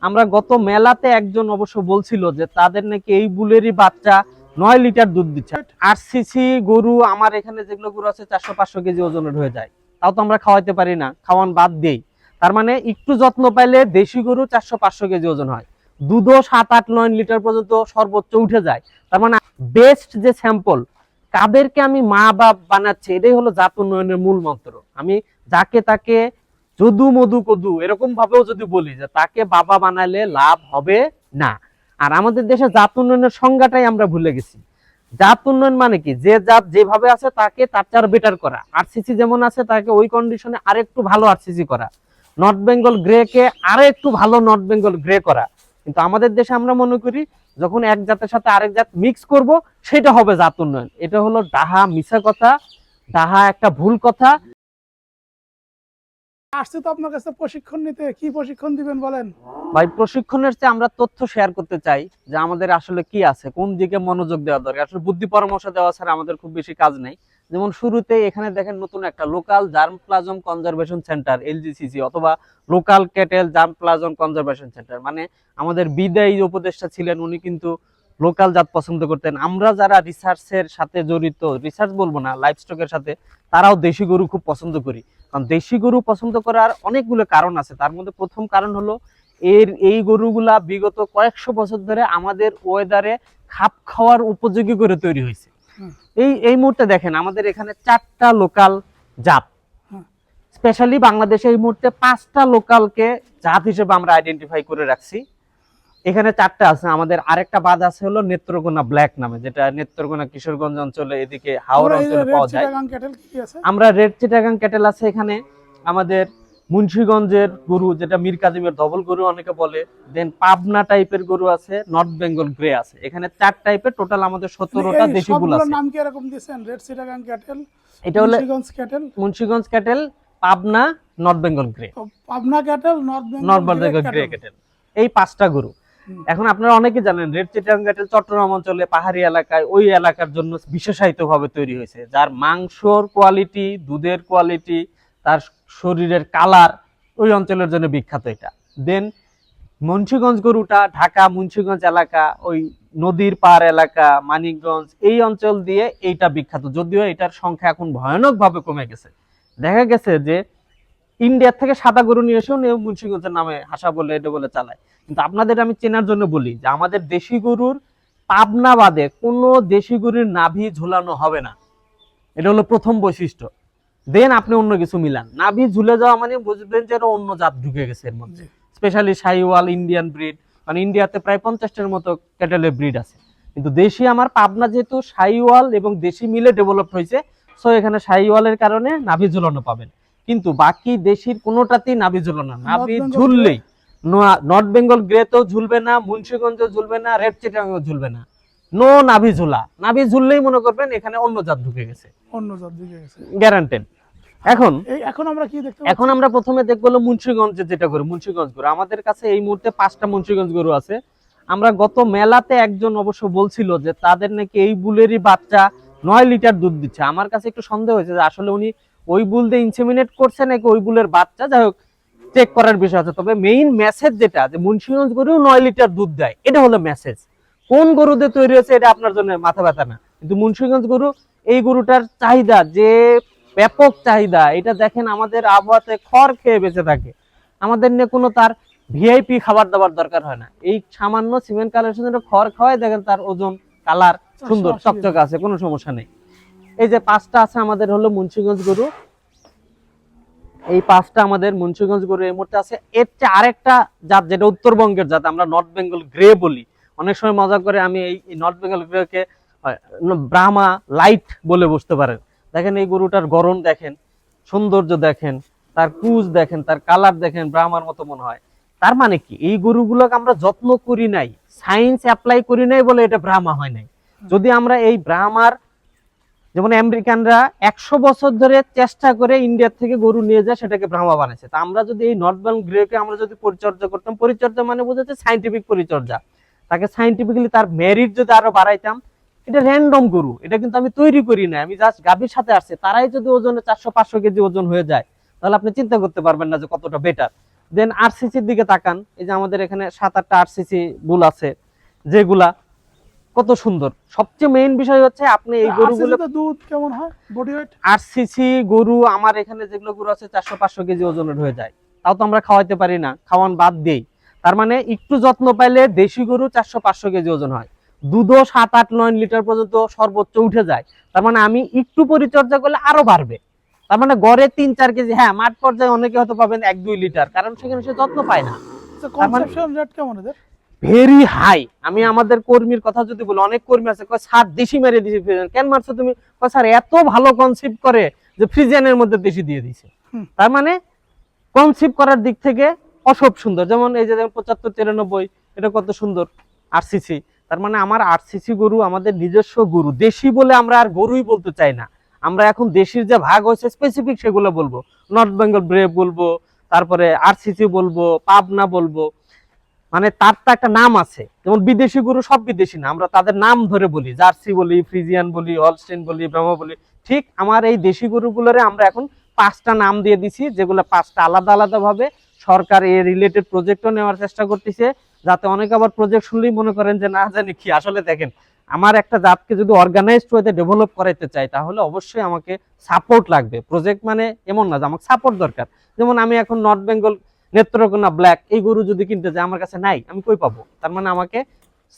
আমরা গত মেলাতে একজন অবশ্য বলছিল যে তাদের নাকি এই বুলেরই বাচ্চা 9 লিটার দুধ দিচ্ছে। আরসিসি গরু আমার এখানে যেগুলো গরু আছে 400-500 কেজি ওজনের হয়ে যায়, তাও তো আমরা খাওয়াইতে পারি না, খাওয়ান বাদ দেই। তার মানে একটু যত্ন পাইলে দেশি গরু 400-500 কেজি ওজন হয়, দুধও 7-8-9 লিটার পর্যন্ত সর্বোচ্চ উঠে যায়। তার মানে বেস্ট যে স্যাম্পল কাদেরকে আমি মা বাপ বানাচ্ছি, এটাই হলো জাত উন্নয়নের মূল মন্ত্র। আমি যাকে তাকে যদু মধু কদু এরকম ভাবেও যদি বলি যে তাকে বাবা বানালে লাভ হবে না। আর আমাদের দেশে জাত উন্নয়নের সংজ্ঞাটাই আমরা ভুলে গেছি। জাত উন্নয়ন মানে কি, যে জাত যেভাবে আছে তাকে তার চার বেটার করা, আরসিসি যেমন আছে তাকে ওই কন্ডিশনে আরেকটু ভালো আরসিসি করা, নর্থ বেঙ্গল গ্রে কে আরো একটু ভালো নর্থ বেঙ্গল গ্রে করা। কিন্তু আমাদের দেশে আমরা মনে করি যখন এক জাতের সাথে আরেক জাত মিক্স করব সেটা হবে জাত উন্নয়ন। এটা হলো ডাহা মিছা কথা, ডাহা একটা ভুল কথা। আসছে তো আপনার কাছে প্রশিক্ষণ নিতে, কি প্রশিক্ষণ দিবেন বলেন ভাই প্রশিক্ষণের চেয়ে আমরা তথ্য শেয়ার করতে চাই যে আমাদের আসলে কি আছে, কোন দিকে মনোযোগ দেওয়া দরকার। আসলে বুদ্ধি পরামর্শ দেওয়া ছাড়া আমাদের খুব বেশি কাজ নেই। যেমন শুরুতে এখানে দেখেন নতুন একটা local germplasm conservation centre LGCC অথবা local cattle germplasm conservation centre, মানে আমাদের বিদায়ী উপদেষ্টা ছিলেন উনি কিন্তু লোকাল জাত পছন্দ করতেন। আমরা যারা রিসার্চের সাথে জড়িত, রিসার্চ বলবো না, লাইভস্টকের সাথে, তারাও দেশি গরু খুব পছন্দ করি। কারণ দেশি গরু পছন্দ করার অনেকগুলো কারণ আছে। তার মধ্যে প্রথম কারণ হলো এই গরুগুলা বিগত কয়েকশো বছর ধরে আমাদের ওয়েদারে খাপ খাওয়ার উপযোগী করে তৈরি হয়েছে। এই মুহূর্তে দেখেন আমাদের এখানে 4টা লোকাল জাত, স্পেশালি বাংলাদেশে এই মুহূর্তে 5টা লোকালকে জাত হিসেবে আমরা আইডেন্টিফাই করে রাখছি। এখানে 4টা আছে, আমাদের আরেকটা বাদ আছে হলো নেত্রকোনা ব্ল্যাক নামে, যেটা নেত্রকোনা কিশোরগঞ্জ অঞ্চলে এদিকে হাওড়া অঞ্চলে পাওয়া যায়। আমরা রেড চিটাগাং ক্যাটেল আছে এখানে, আমাদের মুন্সিগঞ্জের গরু যেটা মীর কাদিমের ধবল গরু অনেকে বলে, দেন পাবনা টাইপের গরু আছে, নর্থ বেঙ্গল গ্রে আছে। এখানে 4 টাইপের টোটাল আমাদের 17টা দেশি বুল আছে। নাম কি এরকম দিয়েছেন? রেড চিটাগাং ক্যাটেল, এটা হলো Munshiganj cattle, Pabna, north Bengal grey, Pabna cattle, north Bengal grey cattle, এই 5টা গরু। এখন আপনারা অনেকে জানেন রেড চিটাগাং ক্যাটেল চট্টগ্রাম অঞ্চলে পাহাড়ি এলাকায় ওই এলাকার জন্য বিশেষায়িত ভাবে তৈরি হয়েছে, যার মাংসর কোয়ালিটি, দুধের কোয়ালিটি, তার শরীরের কালার ওই অঞ্চলের জন্য বিখ্যাত এটা। দেন মুন্সিগঞ্জ গরুটা ঢাকা মুন্সিগঞ্জ এলাকা, ওই নদীর পার এলাকা, মানিকগঞ্জ এই অঞ্চল দিয়ে এইটা বিখ্যাত। যদিও এটার সংখ্যা এখন ভয়ানক ভাবে কমে গেছে, দেখা গেছে যে ইন্ডিয়া থেকে সাদা গরু নিয়ে এসেও মুন্সিগঞ্জের নামে হাসা বলে এটা বলে চালায়। কিন্তু আপনাদের আমি চেনার জন্য বলি যে আমাদের দেশি গরুর পাবনা বাদে কোনো দেশি গরুর নাভি ঝুলানো হবে না, এটা হলো প্রথম বৈশিষ্ট্য। দেন আপনি অন্য কিছু মিলান, নাভি ঝুলে যাওয়া মানে বুঝবেন যে অন্য জাত ঢুকে গেছে এর মধ্যে, স্পেশালি শাহিওয়াল, ইন্ডিয়ান ব্রিড। মানে ইন্ডিয়াতে প্রায় 50টার মতো ক্যাটেলের ব্রিড আছে, কিন্তু দেশি আমার পাবনা যেহেতু শাহিওয়াল এবং দেশি মিলে ডেভেলপ হয়েছে, সো এখানে শাহিওয়ালের কারণে নাভি ঝুলানো পাবেন। কিন্তু বাকি দেশির কোনোটাতেই নাভি ঝুলানো, নাভি ঝুললেই নর্থ বেঙ্গল গ্রে তো ঝুলবে না, মুন্সিগঞ্জও ঝুলবে না, রেড চিটাগাংও ঝুলবে না, নো নাভি ঝুলা। নাভি ঝুললেই মনে করবেন এখানে অন্য জাত ঢুকে গেছে, গ্যারান্টেড। এখন আমরা কি দেখতে, এখন আমরা প্রথমে দেখবো হলো মুন্সিগঞ্জে যেটা গরু, মুন্সিগঞ্জ গরু। আমাদের কাছে এই মুহূর্তে 5টা মুন্সিগঞ্জ গরু আছে। আমরা গত মেলাতে একজন অবশ্য বলছিল যে তাদের নাকি এই বুলেরই বাচ্চা 9 লিটার দুধ দিচ্ছে। আমার কাছে একটু সন্দেহ হয়েছে যে আসলে উনি ওই বুল দিয়ে ইনসেমিনেট করছে নাকি ওই বুলের বাচ্চা, যাই হোক চেক করার বিষয় আছে। তবে মেইন মেসেজ যেটা, যে মুন্সিগঞ্জ গরু 9 লিটার দুধ দেয়, এটা হলো মেসেজ। কোন গরু দিয়ে তৈরি হয়েছে এটা আপনার জন্য মাথা ব্যথা না, কিন্তু মুন্সিগঞ্জ গরু, এই গরুটার চাহিদা যে ব্যাপক চাহিদা, এটা দেখেন আমাদের আবহাওয়াতে খড় খেয়ে বেঁচে থাকে, আমাদের নিয়ে কোনো তার ভিআইপি খাবার দাবার দরকার হয় না। এই সামান্য সিমেন্ট কালেকশনের খড় খাওয়াই দেখেন তার ওজন, কালার সুন্দর চকচক আছে, কোনো সমস্যা নেই। এই যে 5টা আছে আমাদের হলো মুন্সিগঞ্জ গরু, এই 5টা আমাদের মুন্সিগঞ্জ গরু এই মুহূর্তে আছে। এর চেয়ে আরেকটা জাত যেটা উত্তরবঙ্গের জাত, আমরা নর্থ বেঙ্গল গ্রে বলি, অনেক সময় মজা করে আমি এই নর্থ বেঙ্গল গ্রেকে ব্রাহ্মা লাইট বলে বুঝতে পারেন। দেখেন এই গরুটার গড়ন দেখেন, সৌন্দর্য দেখেন, তার কুচ দেখেন, তার কালার দেখেন, ব্রাহ্মার মতো মনে হয়। তার মানে কি, এই গরুগুলোকে আমরা যত্ন করি নাই, সায়েন্স অ্যাপ্লাই করি নাই বলে এটা ব্রাহ্মা হয় নাই। যদি আমরা এই ব্রাহ্মার, যেমন আমেরিকানরা 100 বছর ধরে চেষ্টা করে ইন্ডিয়া থেকে গরু নিয়ে যায়, সেটাকে ব্রাহ্মা বানাইছে। তা আমরা যদি এই নর্থ বেঙ্গল গ্রেকে আমরা যদি পরিচর্যা করতাম, পরিচর্যা মানে বোঝাচ্ছে সাইন্টিফিক পরিচর্যা, তাকে সাইন্টিফিক্যালি তার মেরিট যদি আরো বাড়াইতাম, এটা র্যান্ডম গরু, এটা কিন্তু আমি তৈরি করি না, আমি জাস্ট গাভীর সাথে আসছে, তারাই যদি ওজনে 400-500 কেজি ওজন হয়ে যায়, তাহলে আপনি চিন্তা করতে পারবেন না যে কতটা বেটার। দেন আরসিসির দিকে তাকান, এই যে আমাদের এখানে 7-8টা আরসিসি বুল আছে, যেগুলা কত সুন্দর। সবচেয়ে মেইন বিষয় হচ্ছে আপনি এই গরুগুলো, RCC তে দুধ কেমন হয় বডি ওয়েট? আরসিসি গরু আমার এখানে যেগুলো গরু আছে 400-500 কেজি ওজনের হয়ে যায়, তাও তো আমরা খাওয়াইতে পারি না, খাওয়ান বাদ দেই। তার মানে একটু যত্ন পাইলে দেশি গরু 400-500 কেজি ওজন হয়, দুধও 7-8-9 লিটার পর্যন্ত সর্বোচ্চ উঠে যায়। তার মানে আমি একটু পরিচর্যা করলে আরো বাড়বে। তার মানে গড়ে 3-4 কেজি, হ্যাঁ মাঠ পর্যায়ে অনেকে হয়তো পাবেন 1-2 লিটার, কারণ সেখানে সে যত্ন পায় না। কনসেপশন রেট কেমন এদের? Very high. আমি আমাদের কর্মীর কথা যদি বলি, অনেক কর্মী আছে কয় স্যার দেশি মেরে দিয়েছি ফ্রিজিয়ান, কেন মারছো তুমি? কয় স্যার এত ভালো কনসেপ্ট করে যে ফ্রিজিয়ানের মধ্যে দেশি দিয়ে দিছে। তার মানে কনসেপ্ট করার দিক থেকে অসব সুন্দর। যেমন এই যে 75-93 এটা কত সুন্দর আরসিসি। তার মানে আমার আরসিসি গরু আমাদের নিজস্ব গরু, দেশি বলে আমরা আর গরুই বলতে চাই না। আমরা এখন দেশির যে ভাগ হয়েছে স্পেসিফিক সেগুলো বলবো, নর্থ বেঙ্গল ব্রেভ বলবো, তারপরে আরসিসি বলবো, পাবনা বলবো, মানে তার তো একটা নাম আছে। যেমন বিদেশি গরু সব বিদেশি না, আমরা তাদের নাম ধরে বলি, জার্সি বলি, ফ্রিজিয়ান বলি, হলস্টেইন বলি, ব্রাহ্মা বলি। ঠিক আমার এই দেশি গরুগুলোরে আমরা এখন 5টা নাম দিয়ে দিছি, যেগুলো 5টা আলাদা আলাদা ভাবে সরকার এর রিলেটেড প্রজেক্টও নেওয়ার চেষ্টা করতেছে, যাতে অনেকে আবার প্রজেক্ট শুনলেই মনে করেন যে না জানি কি। আসলে দেখেন, আমার একটা জাতকে যদি অর্গানাইজড ওয়েতে ডেভেলপ করাইতে চাই তাহলে অবশ্যই আমাকে সাপোর্ট লাগবে। প্রজেক্ট মানে এমন না যে আমাকে সাপোর্ট দরকার। যেমন আমি এখন নর্থ বেঙ্গল নেত্রকোনা ব্ল্যাক এই গরু যদি কিনতে যাই, আমার কাছে নাই, আমি কই পাবো? তার মানে আমাকে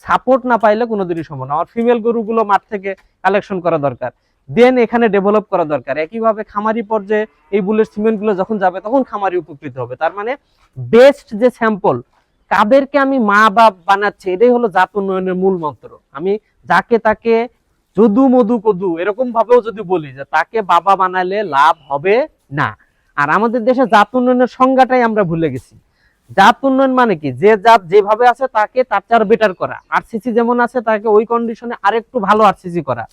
সাপোর্ট না পাইলে কোনোদিনই সম্ভব না। আমার ফিমেল গরুগুলো মাঠ থেকে কালেকশন করা দরকার, দেন এখানে ডেভেলপ করা দরকার। একইভাবে খামারি পর্যায়ে এই বুলেট সিমেন্ট গুলো যখন যাবে তখন খামারি উপকৃত হবে। তার মানে বেস্ট যে স্যাম্পল, কাদেরকে আমি মা বাপ বানাচ্ছি, এটাই হলো জাত উন্নয়নের মূল মন্ত্র। আমি যাকে তাকে যদু মধু কদু এরকম ভাবেও যদি বলি যে তাকে বাবা বানালে লাভ হবে না। আর আমাদের দেশে জাত উন্নয়নের সংজ্ঞাটাই আমরা ভুলে গেছি। জাত উন্নয়ন মানে কি, যে জাত যেভাবে আছে তাকে তার চেয়ে বেটার করা, আরসিসি যেমন আছে তাকে ওই কন্ডিশনে আরেকটু ভালো আরসিসি করা,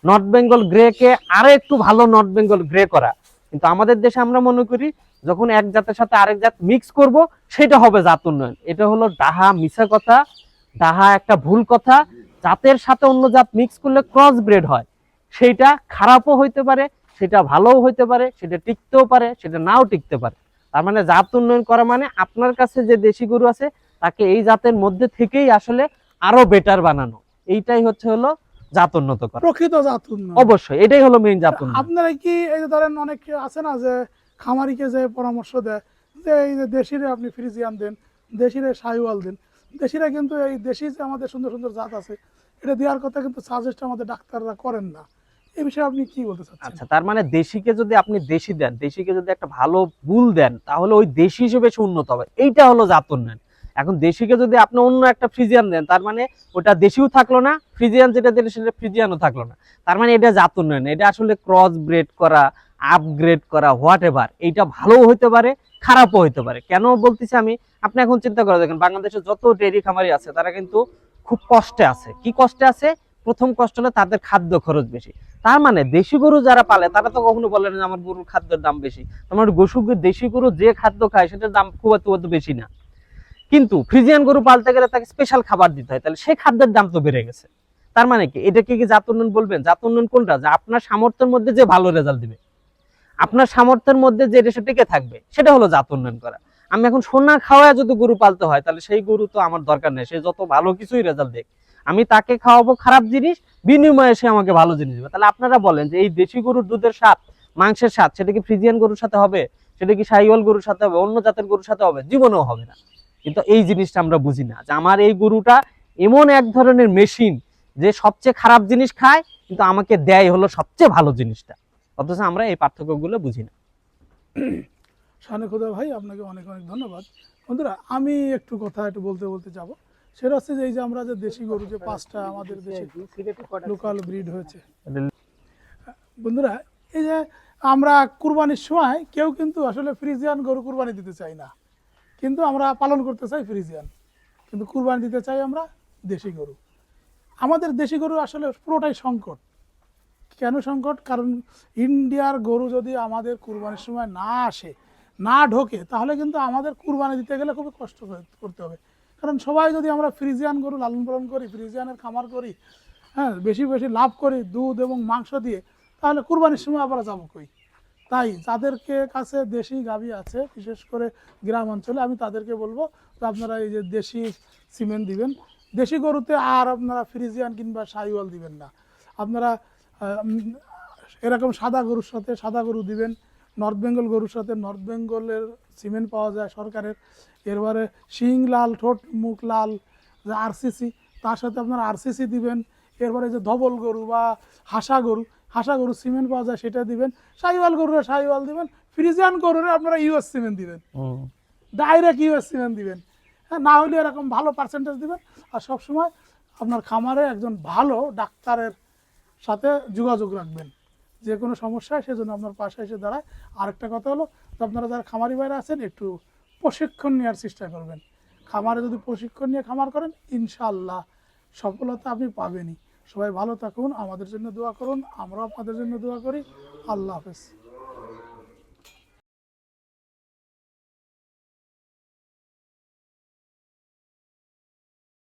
নর্থ বেঙ্গল গ্রে কে আরো একটু ভালো নর্থ বেঙ্গল গ্রে করা। কিন্তু আমাদের দেশে আমরা মনে করি যখন এক জাতের সাথে আরেক জাত মিক্স করব সেটা হবে জাত উন্নয়ন। এটা হলো ডাহা মিছা কথা, ডাহা একটা ভুল কথা। জাতের সাথে অন্য জাত মিক্স করলে ক্রস ব্রেড হয়, সেইটা খারাপও হইতে পারে, সেটা ভালোও হইতে পারে, সেটা টিকতেও পারে, সেটা নাও টিকতে পারে। তার মানে জাত উন্নয়ন করা মানে আপনার কাছে যে দেশি গরু আছে তাকে এই জাতের মধ্যে থেকেই আসলে আরো বেটার বানানো। এইটাই হলো জাত উন্নত করা। প্রকৃত জাত উন্নয়ন। অবশ্যই এটাই হলো মেইন জাত উন্নয়ন। আপনারা কি এই যে ধরেন অনেকে আছে না যে খামারিকে যে পরামর্শ দেয় যে এই যে দেশিরে আপনি ফ্রিজিয়ান দেন, দেশিরে শাহিওয়াল দেন, দেশিরা কিন্তু এই দেশি যে আমাদের সুন্দর সুন্দর জাত আছে এটা দেওয়ার কথা কিন্তু সাজেস্ট আমাদের ডাক্তাররা করেন না। এই বিষয়ে আপনি কি বলতে চাচ্ছেন? আচ্ছা, তার মানে দেশিকে যদি আপনি দেশি দেন, দেশিকে যদি একটা ভালো বুল দেন, তাহলে ওই দেশি হিসেবে সে উন্নত হবে। এইটা হলো জাত উন্নয়ন। এখন দেশিকে যদি আপনি অন্য একটা ফ্রিজিয়ান দেন, তার মানে ওটা দেশিও থাকলো না, ফ্রিজিয়ান যেটা দিলে সেটা ফ্রিজিয়ানও থাকলো না। তার মানে এটা জাত উন্নয়ন, এটা আসলে ক্রস ব্রেড করা, আপগ্রেড করা, হোয়াট এভার। এইটা ভালোও হইতে পারে, খারাপও হইতে পারে। কেন বলতেছি আমি, আপনি এখন চিন্তা করে দেখেন বাংলাদেশে যত ডেইরি খামারি আছে তারা কিন্তু খুব কষ্টে আছে। কি কষ্টে আছে? প্রথম কষ্ট হলো তাদের খাদ্য খরচ বেশি। তার মানে দেশি গরু যারা পালে তারা তো কখনো বলে না যে আমার গরুর খাদ্যের দাম বেশি। তোমার দেশি গরু যে খাদ্য খায় সেটার দাম খুব এত বেশি না, কিন্তু ফ্রিজিয়ান গরু পালতে গেলে তাকে স্পেশাল খাবার দিতে হয়, তাহলে সেই খাদ্যের দাম তো বেড়ে গেছে। তার মানে কি, এটাকে কি জাত উন্নয়ন বলবেন? জাত উন্নয়ন কোনটা? যে আপনার সামর্থ্যের মধ্যে যে ভালো রেজাল্ট দিবে, আপনার সামর্থ্যের মধ্যে যে রেশে টিকে থাকবে, সেটা হলো জাত উন্নয়ন করা। আমি এখন সোনা খাওয়ায় যদি গরু পালতে হয় তাহলে সেই গরু তো আমার দরকার নেই, সে যত ভালো কিছুই রেজাল্ট দেখ, আমি তাকে খাওয়াবো খারাপ জিনিস, বিনিময়ে সে আমাকে ভালো জিনিস দেবে। তাহলে আপনারা বলেন যে এই দেশি গরুর দুধের স্বাদ, মাংসের স্বাদ, সেটা কি ফ্রিজিয়ান গরুর সাথে হবে? সেটা কি শাহিওয়াল গরুর সাথে হবে? অন্য জাতের গরুর সাথে হবে? জীবনেও হবে না। কিন্তু এই জিনিসটা আমরা বুঝি না যে আমার এই গরুটা এমন এক ধরনের মেশিন যে সবচেয়ে খারাপ জিনিস খায় কিন্তু আমাকে দেয় হলো সবচেয়ে ভালো জিনিসটা। অথচ আমরা এই পার্থক্যগুলো বুঝি না। শানে খোদা ভাই, আপনাকে অনেক অনেক ধন্যবাদ। বন্ধুরা, আমি একটু কথা বলতে যাব। সেটা হচ্ছে যে এই যে আমরা যে দেশি গরু যে 5টা আমাদের দেশে লোকাল ব্রিড হয়েছে, বন্ধুরা, এই যে আমরা কুরবানির সময় কেউ কিন্তু আসলে ফ্রিজিয়ান গরু কুরবানি দিতে চাই না, কিন্তু আমরা পালন করতে চাই ফ্রিজিয়ান, কিন্তু কুরবানি দিতে চাই আমরা দেশি গরু। আমাদের দেশি গরু আসলে পুরোটাই সংকট। কেন সংকট? কারণ ইন্ডিয়ার গরু যদি আমাদের কুরবানির সময় না আসে, না ঢোকে, তাহলে কিন্তু আমাদের কুরবানি দিতে গেলে খুবই কষ্ট করতে হবে। কারণ সবাই যদি আমরা ফ্রিজিয়ান গরু লালন পালন করি, ফ্রিজিয়ানের খামার করি, হ্যাঁ, বেশি বেশি লাভ করি দুধ এবং মাংস দিয়ে, তাহলে কুরবানির সময় আবার যাবো কই? তাই যাদেরকে কাছে দেশি গাভী আছে, বিশেষ করে গ্রাম অঞ্চলে, আমি তাদেরকে বলবো যে আপনারা এই যে দেশি সিমেন্ট দিবেন। দেশি গরুতে আর আপনারা ফ্রিজিয়ান কিংবা শাহিওয়াল দিবেন না। আপনারা এরকম সাদা গরুর সাথে সাদা গরু দিবেন, নর্থ বেঙ্গল গরুর সাথে নর্থ বেঙ্গলের সিমেন্ট পাওয়া যায় সরকারের। এরপরে শিং লাল, ঠোঁট মুখ লাল যে আরসিসি, তার সাথে আপনারা আরসিসি দিবেন। এরপরে যে ধবল গরু বা হাসা গরু সিমেন্ট পাওয়া যায় সেটা দিবেন। শাহিওয়াল গরুরে শাহিওয়াল দিবেন। ফ্রিজিয়ান গরুরে আপনারা ইউএস সিমেন্ট দিবেন, ডাইরেক্ট ইউএস সিমেন্ট দিবেন। হ্যাঁ, না হলে এরকম ভালো পার্সেন্টেজ দিবেন। আর সবসময় আপনার খামারে একজন ভালো ডাক্তারের সাথে যোগাযোগ রাখবেন, যে কোনো সমস্যায় সেজন্য আপনার পাশে এসে দাঁড়ায়। আরেকটা কথা হলো যে আপনারা যারা খামারি ভাইরা আছেন একটু প্রশিক্ষণ নেওয়ার চেষ্টা করবেন। খামারে যদি প্রশিক্ষণ নিয়ে খামার করেন, ইনশাআল্লাহ সফলতা আপনি পাবেনই। সবাই ভালো থাকুন, আমাদের জন্য দোয়া করুন, আমরাও আপনাদের জন্য দোয়া করি। আল্লাহ হাফেজ।